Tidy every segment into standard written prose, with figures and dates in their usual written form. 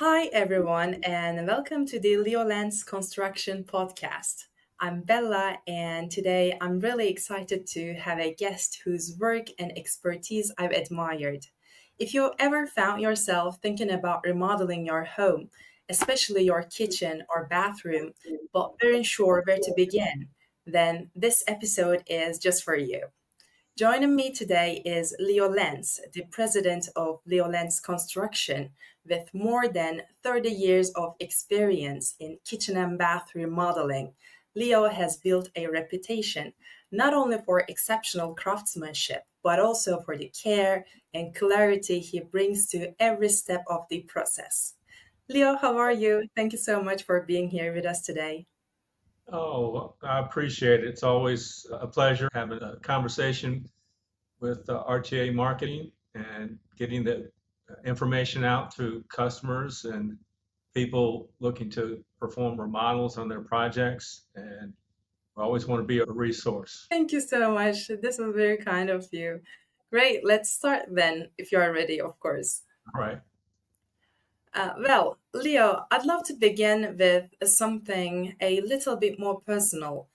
Hi, everyone, and welcome to the Leo Lantz Construction podcast. I'm Bella, and today I'm really excited to have a guest whose work and expertise I've admired. If you ever found yourself thinking about remodeling your home, especially your kitchen or bathroom, but weren't sure where to begin, then this episode is just for you. Joining me today is Leo Lantz, the president of Leo Lantz Construction, with more than 30 years of experience in kitchen and bath remodeling. Leo has built a reputation not only for exceptional craftsmanship, but also for the care and clarity he brings to every step of the process. Leo, how are you? Thank you so much for being here with us today. Oh, I appreciate it. It's always a pleasure having a conversation with RTA Marketing and getting the information out to customers and people looking to perform remodels on their projects. And I always want to be a resource. Thank you so much. This was very kind of you. Great, let's start then, if you are ready, of course. All right. Leo, I'd love to begin with something a little bit more personal.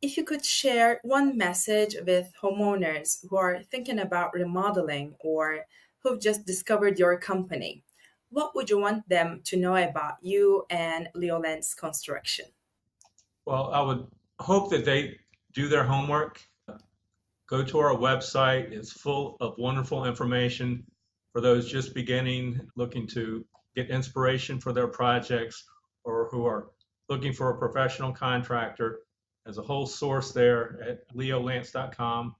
If you could share one message with homeowners who are thinking about remodeling or who've just discovered your company, what would you want them to know about you and Leo Lantz Construction? Well, I would hope that they do their homework. Go to our website. It's full of wonderful information for those just beginning, looking to get inspiration for their projects, or who are looking for a professional contractor. There's a whole source there at leolantz.com.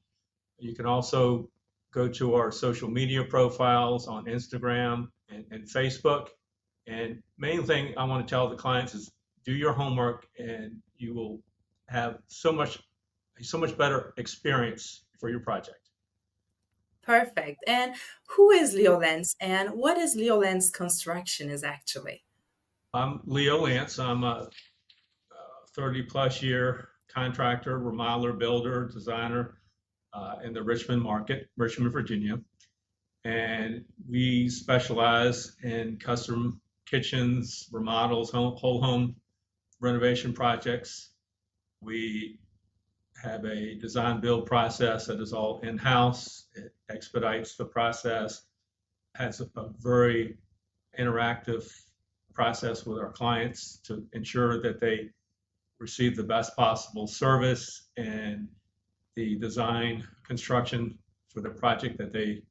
You can also go to our social media profiles on Instagram and Facebook. And main thing I want to tell the clients is do your homework and you will have so much better experience for your project. Perfect. And who is Leo Lantz and what is Leo Lantz Construction is actually? I'm Leo Lantz. I'm a 30 plus year contractor, remodeler, builder, designer in the Richmond market, Richmond, Virginia. And we specialize in custom kitchens, remodels, whole home renovation projects. We have a design build process that is all in-house. It expedites the process, has a very interactive process with our clients to ensure that they receive the best possible service and the design construction for the project that they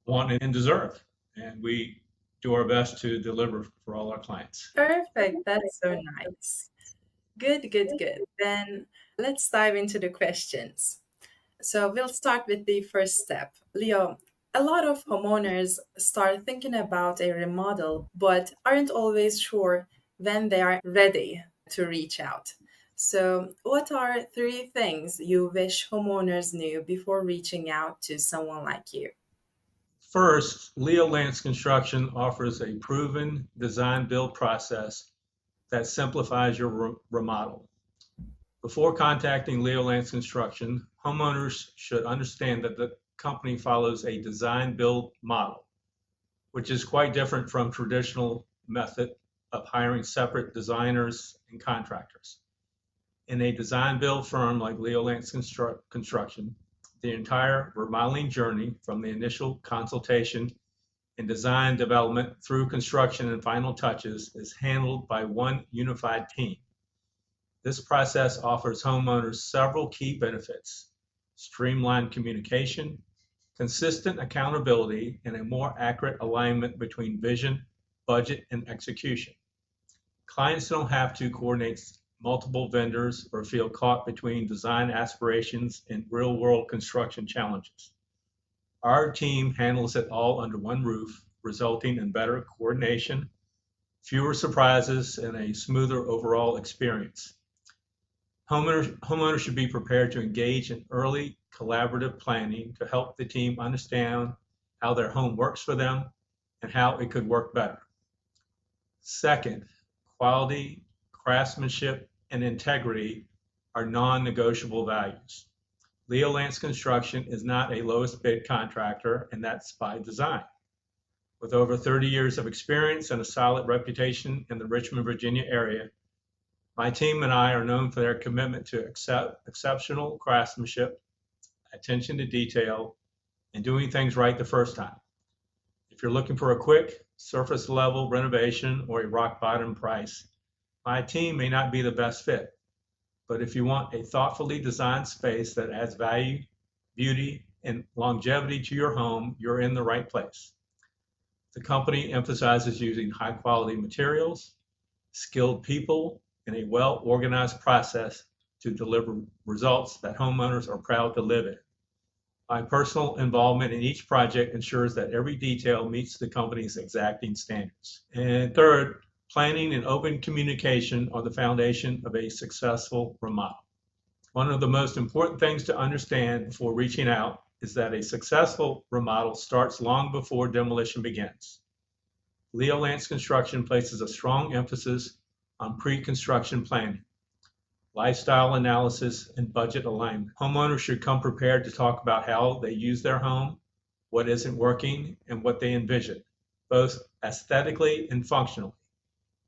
want and deserve. And we do our best to deliver for all our clients. Perfect. That's so nice. Good, good, good. Then let's dive into the questions. So we'll start with the first step. Leo, a lot of homeowners start thinking about a remodel, but aren't always sure when they are ready to reach out. So, what are three things you wish homeowners knew before reaching out to someone like you? First, Leo Lantz Construction offers a proven design build process that simplifies your remodel. Before contacting Leo Lantz Construction, homeowners should understand that the company follows a design build model, which is quite different from traditional method of hiring separate designers and contractors. In a design build firm like Leo Lantz Construction, the entire remodeling journey from the initial consultation and design development through construction and final touches is handled by one unified team. This process offers homeowners several key benefits: streamlined communication, consistent accountability, and a more accurate alignment between vision, budget, and execution. Clients don't have to coordinate multiple vendors or feel caught between design aspirations and real-world construction challenges. Our team handles it all under one roof, resulting in better coordination, fewer surprises, and a smoother overall experience. Homeowners should be prepared to engage in early collaborative planning to help the team understand how their home works for them and how it could work better. Second, quality, craftsmanship, and integrity are non-negotiable values. Leo Lantz Construction is not a lowest bid contractor, and that's by design. With over 30 years of experience and a solid reputation in the Richmond, Virginia area, my team and I are known for their commitment to exceptional craftsmanship, attention to detail, and doing things right the first time. If you're looking for a quick, surface level renovation or a rock bottom price, my team may not be the best fit. But if you want a thoughtfully designed space that adds value, beauty, and longevity to your home, you're in the right place. The company emphasizes using high quality materials, skilled people, and a well organized process to deliver results that homeowners are proud to live in. My personal involvement in each project ensures that every detail meets the company's exacting standards. And third, planning and open communication are the foundation of a successful remodel. One of the most important things to understand before reaching out is that a successful remodel starts long before demolition begins. Leo Lantz Construction places a strong emphasis on pre-construction planning, lifestyle analysis, and budget alignment. Homeowners should come prepared to talk about how they use their home, what isn't working, and what they envision, both aesthetically and functionally.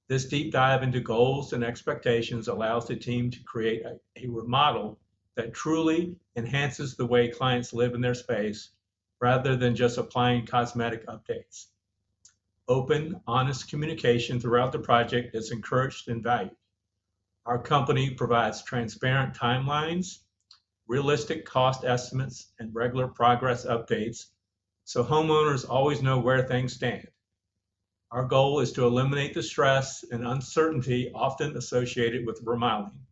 This deep dive into goals and expectations allows the team to create a remodel that truly enhances the way clients live in their space rather than just applying cosmetic updates. Open, honest communication throughout the project is encouraged and valued. Our company provides transparent timelines, realistic cost estimates, and regular progress updates so homeowners always know where things stand. Our goal is to eliminate the stress and uncertainty often associated with remodeling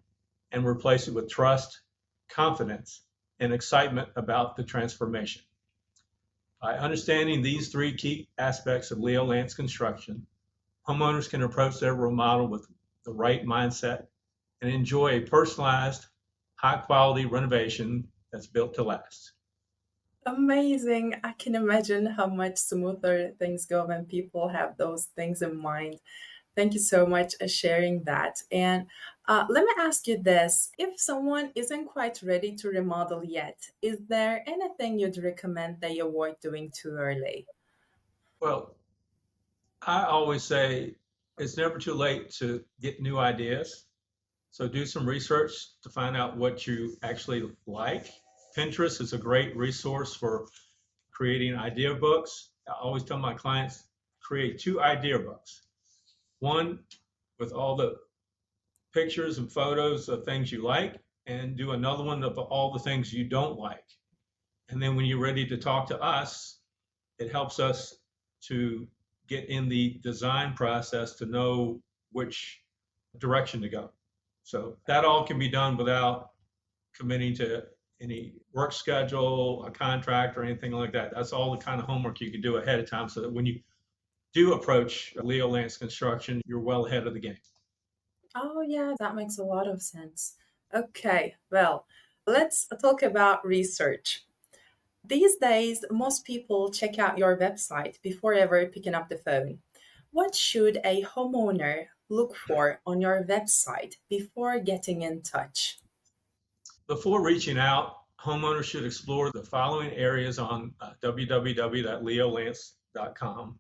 and replace it with trust, confidence, and excitement about the transformation. By understanding these three key aspects of Leo Lantz Construction, homeowners can approach their remodel with the right mindset and enjoy a personalized, high-quality renovation that's built to last. Amazing. I can imagine how much smoother things go when people have those things in mind. Thank you so much for sharing that. And let me ask you this. If someone isn't quite ready to remodel yet, is there anything you'd recommend they avoid doing too early? Well, I always say it's never too late to get new ideas. So do some research to find out what you actually like. Pinterest is a great resource for creating idea books. I always tell my clients, create two idea books. One with all the pictures and photos of things you like, and do another one of all the things you don't like. And then when you're ready to talk to us, it helps us to get in the design process to know which direction to go. So that all can be done without committing to any work schedule, a contract, or anything like that. That's all the kind of homework you can do ahead of time so that when you do approach Leo Lantz Construction, you're well ahead of the game. Oh, yeah, that makes a lot of sense. Okay, well, let's talk about research. These days, most people check out your website before ever picking up the phone. What should a homeowner look for on your website before getting in touch? Before reaching out, homeowners should explore the following areas on www.leolantz.com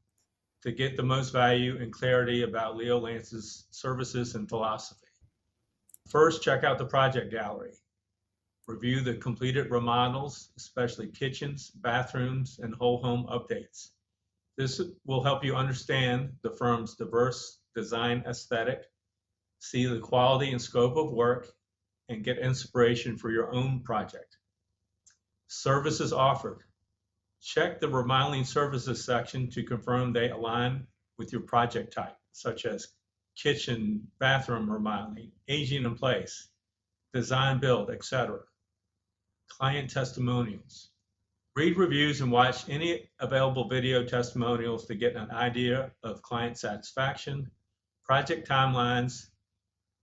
to get the most value and clarity about Leo Lantz's services and philosophy. First, check out the project gallery. Review the completed remodels, especially kitchens, bathrooms, and whole home updates. This will help you understand the firm's diverse design aesthetic, see the quality and scope of work, and get inspiration for your own project. Services offered. Check the remodeling services section to confirm they align with your project type, such as kitchen, bathroom remodeling, aging in place, design build, etc. Client testimonials. Read reviews and watch any available video testimonials to get an idea of client satisfaction, project timelines,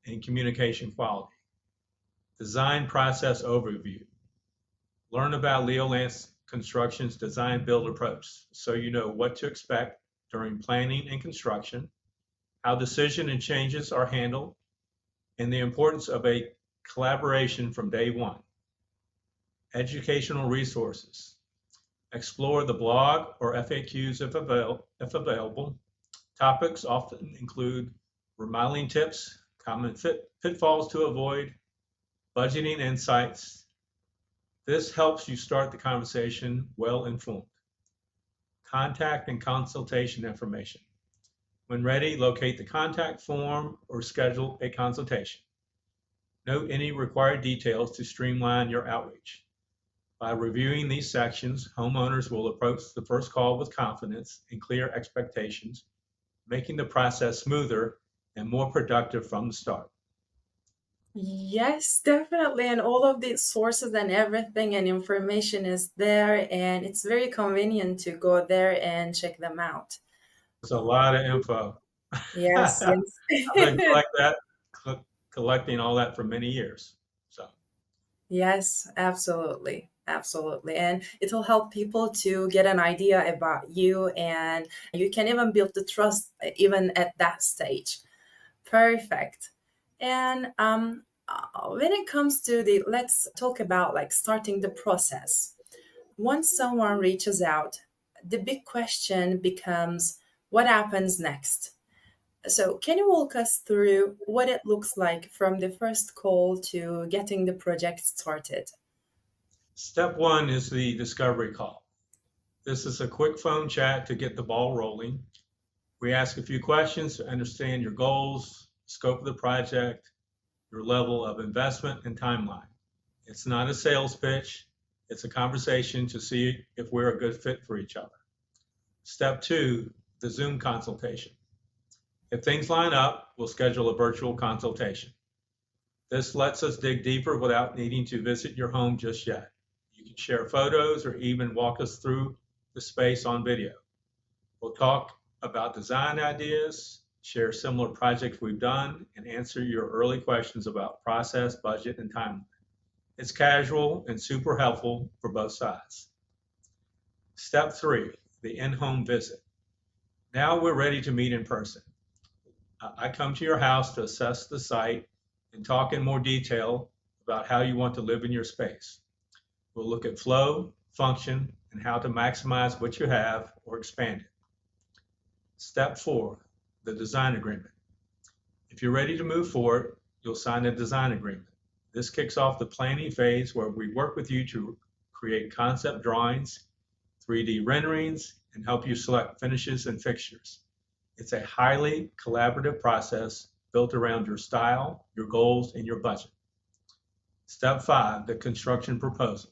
and communication quality. Design process overview. Learn about Leo Lantz Construction's design build approach so you know what to expect during planning and construction, how decision and changes are handled, and the importance of a collaboration from day one. Educational resources. Explore the blog or FAQs if available. Topics often include remodeling tips, common pitfalls to avoid, budgeting insights. This helps you start the conversation well informed. Contact and consultation information. When ready, locate the contact form or schedule a consultation. Note any required details to streamline your outreach. By reviewing these sections, homeowners will approach the first call with confidence and clear expectations, making the process smoother and more productive from the start. Yes, definitely. And all of the sources and everything and information is there, and it's very convenient to go there and check them out. It's a lot of info. Yes, I've been yes. collecting all that for many years. So Yes, absolutely. Absolutely. And it'll help people to get an idea about you, and you can even build the trust even at that stage. Perfect. And when it comes to let's talk about like starting the process. Once someone reaches out, the big question becomes what happens next? So, can you walk us through what it looks like from the first call to getting the project started? step one is the discovery call. This is a quick phone chat to get the ball rolling. We ask a few questions to understand your goals, scope of the project, your level of investment, and timeline. It's not a sales pitch, it's a conversation to see if we're a good fit for each other. Step two, the Zoom consultation. If things line up, we'll schedule a virtual consultation. This lets us dig deeper without needing to visit your home just yet. You can share photos or even walk us through the space on video. We'll talk about design ideas, share similar projects we've done, and answer your early questions about process, budget, and timeline. It's casual and super helpful for both sides. Step three, the in-home visit. Now we're ready to meet in person. I come to your house to assess the site and talk in more detail about how you want to live in your space. We'll look at flow, function, and how to maximize what you have or expand it. Step four, the design agreement. If you're ready to move forward, you'll sign a design agreement. This kicks off the planning phase where we work with you to create concept drawings, 3D renderings, and help you select finishes and fixtures. It's a highly collaborative process built around your style, your goals, and your budget. Step five, the construction proposal.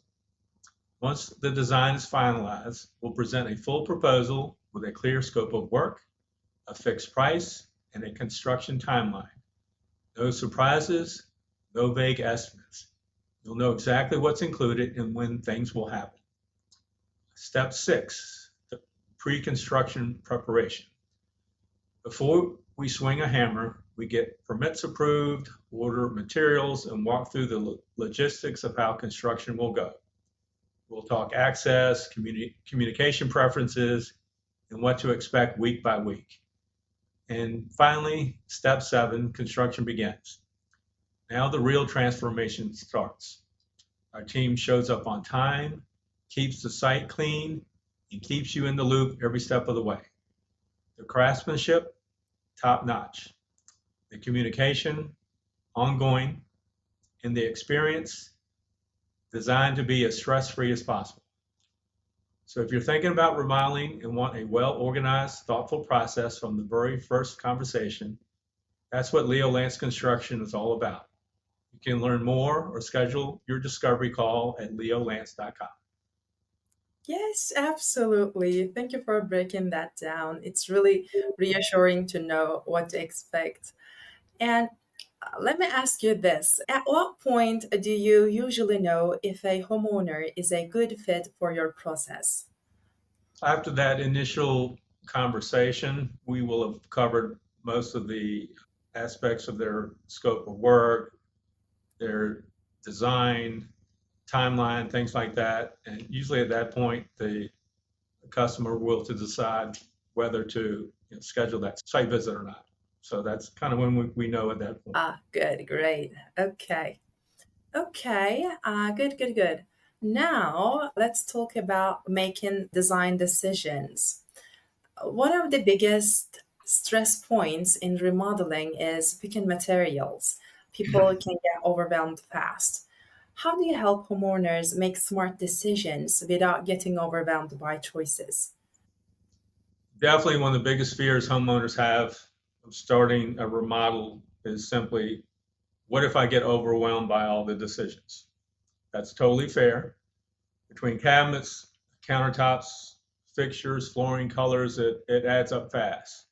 Once the design is finalized, we'll present a full proposal with a clear scope of work, a fixed price, and a construction timeline. No surprises, no vague estimates. You'll know exactly what's included and when things will happen. Step six, the pre-construction preparation. Before we swing a hammer, we get permits approved, order materials, and walk through the logistics of how construction will go. We'll talk access, communication preferences, and what to expect week by week. And finally, step seven, construction begins. Now the real transformation starts. Our team shows up on time, keeps the site clean, and keeps you in the loop every step of the way. The craftsmanship, top notch. The communication, ongoing. And the experience, designed to be as stress-free as possible. So if you're thinking about remodeling and want a well-organized, thoughtful process from the very first conversation, that's what Leo Lantz Construction is all about. You can learn more or schedule your discovery call at leolantz.com. Yes, absolutely. Thank you for breaking that down. It's really reassuring to know what to expect. And let me ask you this. At what point do you usually know if a homeowner is a good fit for your process? After that initial conversation, we will have covered most of the aspects of their scope of work, their design, timeline, things like that. And usually at that point, the customer will to decide whether to schedule that site visit or not. So that's kind of when we know at that point. Ah, good, great. Okay. Okay, good, good, good. Now, let's talk about making design decisions. One of the biggest stress points in remodeling is picking materials. People can get overwhelmed fast. How do you help homeowners make smart decisions without getting overwhelmed by choices? Definitely one of the biggest fears homeowners have of starting a remodel is simply, what if I get overwhelmed by all the decisions? That's totally fair. Between cabinets, countertops, fixtures, flooring, colors, it adds up fast.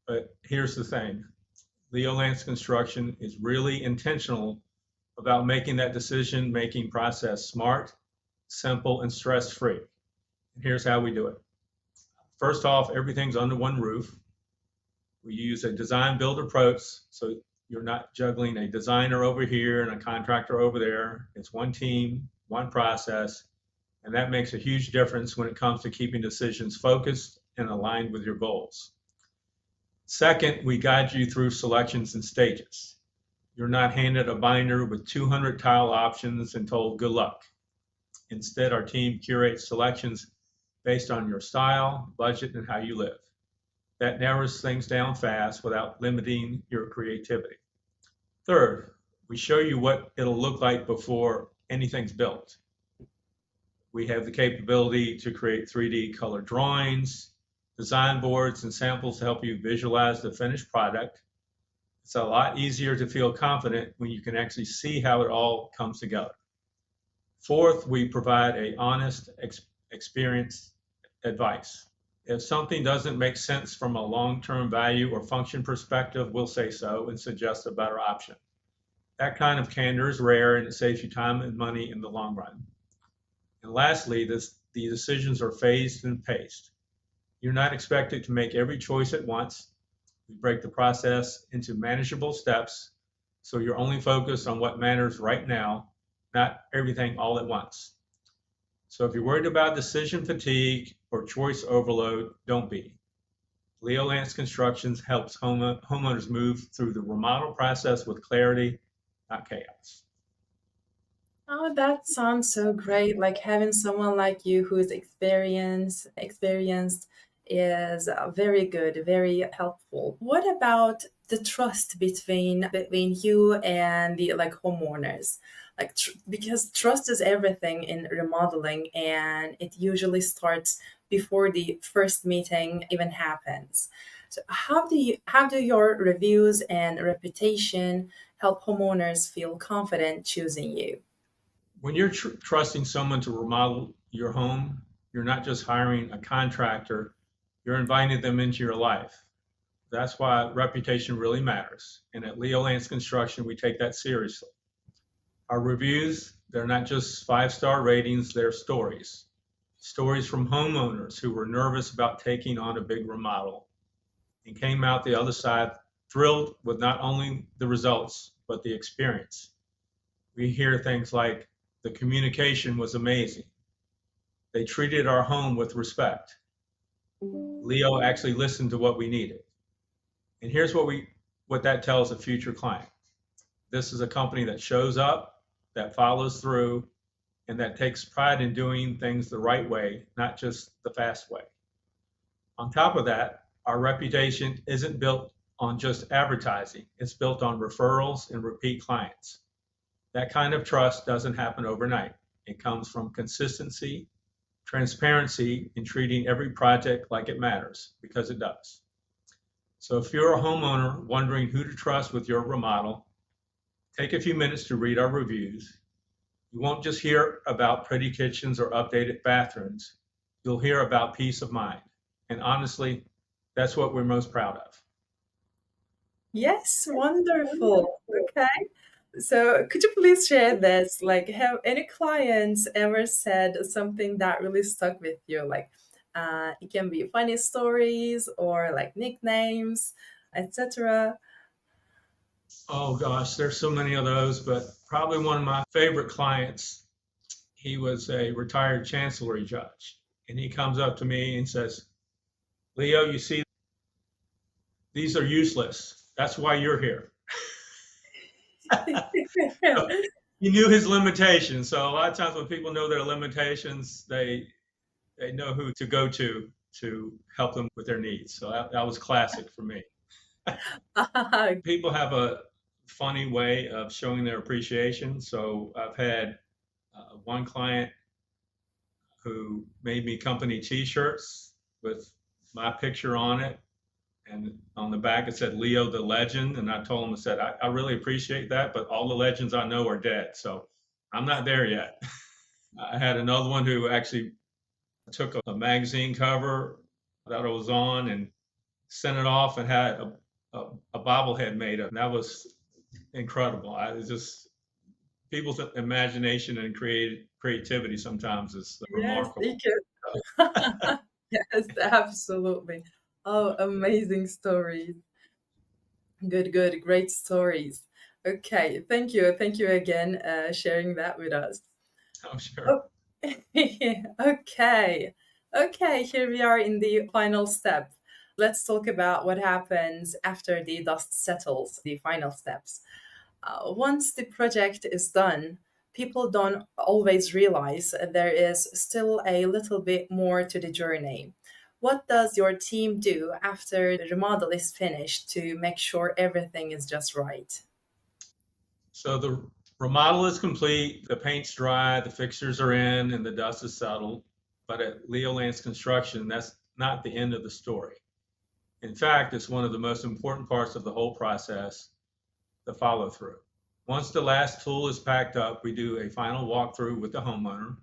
But here's the thing, Leo Lantz Construction is really intentional about making that decision making process smart, simple, and stress free. And here's how we do it. First off, everything's under one roof. We use a design build approach, so you're not juggling a designer over here and a contractor over there. It's one team, one process, and that makes a huge difference when it comes to keeping decisions focused and aligned with your goals. Second, we guide you through selections and stages. You're not handed a binder with 200 tile options and told good luck. Instead, our team curates selections based on your style, budget, and how you live. That narrows things down fast without limiting your creativity. Third, we show you what it'll look like before anything's built. We have the capability to create 3D color drawings, design boards, and samples to help you visualize the finished product. It's a lot easier to feel confident when you can actually see how it all comes together. Fourth, we provide a honest experience advice. If something doesn't make sense from a long-term value or function perspective, we'll say so and suggest a better option. That kind of candor is rare and it saves you time and money in the long run. And lastly, the decisions are phased and paced. You're not expected to make every choice at once. We break the process into manageable steps so you're only focused on what matters right now, not everything all at once. So if you're worried about decision fatigue or choice overload, don't be. Leo Lantz Construction helps homeowners move through the remodel process with clarity, not chaos. Oh, that sounds so great. Like having someone like you who is experienced is very good, very helpful. What about the trust between you and the like homeowners? Because trust is everything in remodeling and it usually starts before the first meeting even happens. So how do your reviews and reputation help homeowners feel confident choosing you? When you're trusting someone to remodel your home, you're not just hiring a contractor, you're inviting them into your life. That's why reputation really matters. And at Leo Lantz Construction, we take that seriously. Our reviews, they're not just 5-star ratings, they're stories. Stories from homeowners who were nervous about taking on a big remodel and came out the other side thrilled with not only the results, but the experience. We hear things like, the communication was amazing. They treated our home with respect. Leo actually listened to what we needed. And here's what that tells a future client. This is a company that shows up, that follows through, and that takes pride in doing things the right way, not just the fast way. On top of that, our reputation isn't built on just advertising. It's built on referrals and repeat clients. That kind of trust doesn't happen overnight. It comes from consistency, transparency, and treating every project like it matters, because it does. So if you're a homeowner wondering who to trust with your remodel, take a few minutes to read our reviews. You won't just hear about pretty kitchens or updated bathrooms. You'll hear about peace of mind. And honestly, that's what we're most proud of. Yes, wonderful. Okay. So could you please share this? Like, have any clients ever said something that really stuck with you? Like, it can be funny stories or like nicknames, etc. Oh gosh, there's so many of those, but probably one of my favorite clients, he was a retired chancellery judge. And he comes up to me and says, Leo, you see, these are useless. That's why you're here. he knew his limitations. So a lot of times when people know their limitations, they know who to go to help them with their needs. So that was classic for me. People have a funny way of showing their appreciation. So I've had one client who made me company T-shirts with my picture on it, and on the back it said Leo the Legend. And I told him, I said, I really appreciate that, but all the legends I know are dead, so I'm not there yet. I had another one who actually took a magazine cover that I was on and sent it off and had a bobblehead made of. And that was incredible. I was just people's imagination and creativity sometimes is Yes, you remarkable. can. Yes, absolutely. Oh, amazing stories. Good, good, great stories. Okay, thank you. Thank you again, sharing that with us. I'm sure. Oh, okay. Okay, here we are in the final step. Let's talk about what happens after the dust settles, the final steps. Once the project is done, people don't always realize there is still a little bit more to the journey. What does your team do after the remodel is finished to make sure everything is just right? So the remodel is complete, the paint's dry, the fixtures are in, and the dust is settled. But at Leo Lantz Construction, that's not the end of the story. In fact, it's one of the most important parts of the whole process, the follow through. Once the last tool is packed up, we do a final walkthrough with the homeowner.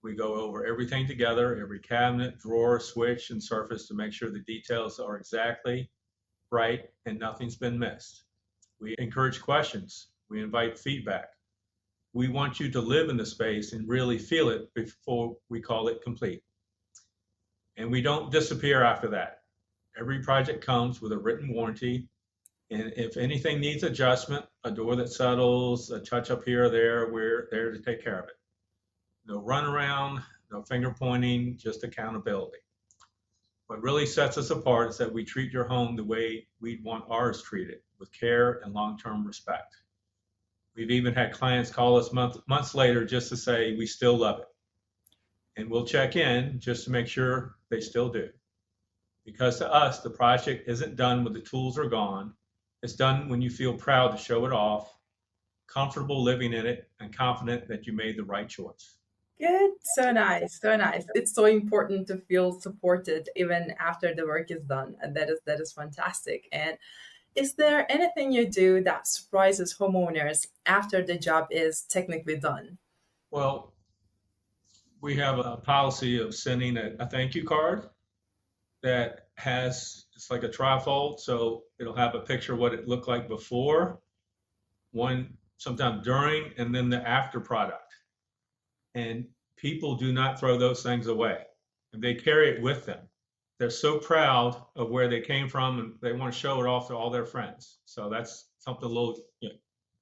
We go over everything together, every cabinet, drawer, switch, and surface to make sure the details are exactly right and nothing's been missed. We encourage questions. We invite feedback. We want you to live in the space and really feel it before we call it complete. And we don't disappear after that. Every project comes with a written warranty. And if anything needs adjustment, a door that settles, a touch up here or there, we're there to take care of it. No runaround, no finger pointing, just accountability. What really sets us apart is that we treat your home the way we'd want ours treated, with care and long-term respect. We've even had clients call us months later just to say we still love it. And we'll check in just to make sure they still do. Because to us, the project isn't done when the tools are gone. It's done when you feel proud to show it off, comfortable living in it, and confident that you made the right choice. Good. So nice. So nice. It's so important to feel supported even after the work is done. And that is fantastic. And is there anything you do that surprises homeowners after the job is technically done? Well, we have a policy of sending a thank you card that has, it's like a trifold. So it'll have a picture of what it looked like before, one sometime during, and then the after product. And people do not throw those things away. And they carry it with them. They're so proud of where they came from and they want to show it off to all their friends. So that's something a little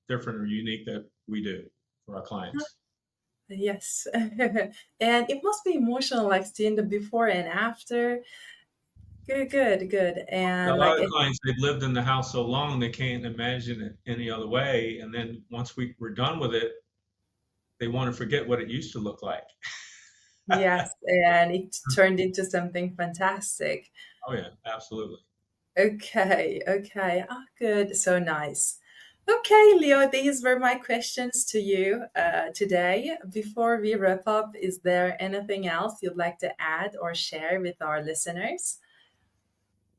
different or unique that we do for our clients. Yes. And it must be emotional, like seeing the before and after. Good, good, good. A And lot like, of clients, they've lived in the house so long they can't imagine it any other way. And then once we're done with it, they want to forget what it used to look like. yes, and it turned into something fantastic. Oh yeah, absolutely. Okay, okay. Ah, good. So nice. Okay, Leo, these were my questions to you today. Before we wrap up, is there anything else you'd like to add or share with our listeners?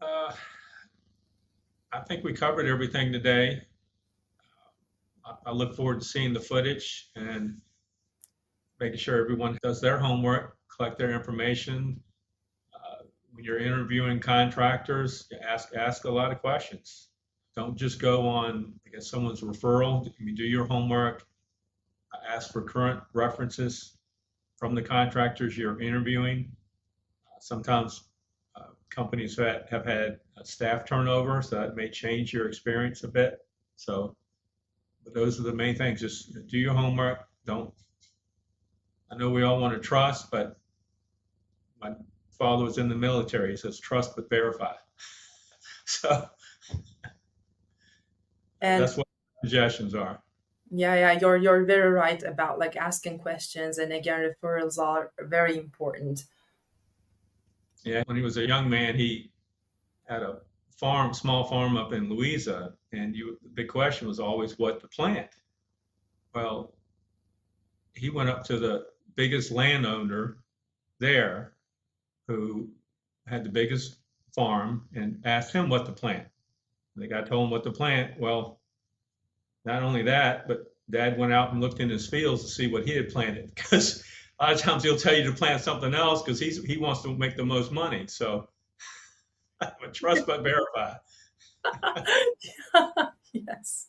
Uh, I think we covered everything today. I look forward to seeing the footage and making sure everyone does their homework, collect their information. When you're interviewing contractors, ask a lot of questions. Don't just go on, I guess, someone's referral. You do your homework. Ask for current references from the contractors you're interviewing. Sometimes companies that have had staff turnover, so that may change your experience a bit. So, but those are the main things. Just do your homework. Don't. I know we all want to trust, but my father was in the military. He says trust but verify. So And that's what suggestions are. Yeah, you're very right about like asking questions, and again, referrals are very important. Yeah, when he was a young man, he had a small farm up in Louisa, and the big question was always what to plant. Well, he went up to the biggest landowner there, who had the biggest farm, and asked him what to plant. The guy told him what to plant. Well, not only that, but Dad went out and looked in his fields to see what he had planted, because a lot of times he'll tell you to plant something else because he wants to make the most money. So, but trust but verify. Yes.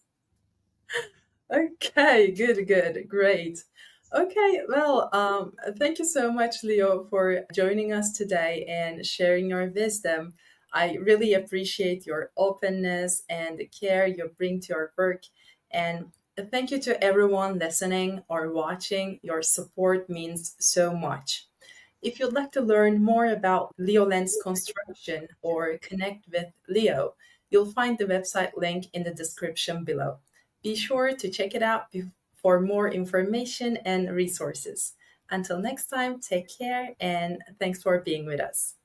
Okay, good, great. Okay, well, thank you so much, Leo, for joining us today and sharing your wisdom. I really appreciate your openness and the care you bring to your work. And thank you to everyone listening or watching. Your support means so much. If you'd like to learn more about Leo Lantz Construction or connect with Leo, you'll find the website link in the description below. Be sure to check it out for more information and resources. Until next time, take care and thanks for being with us.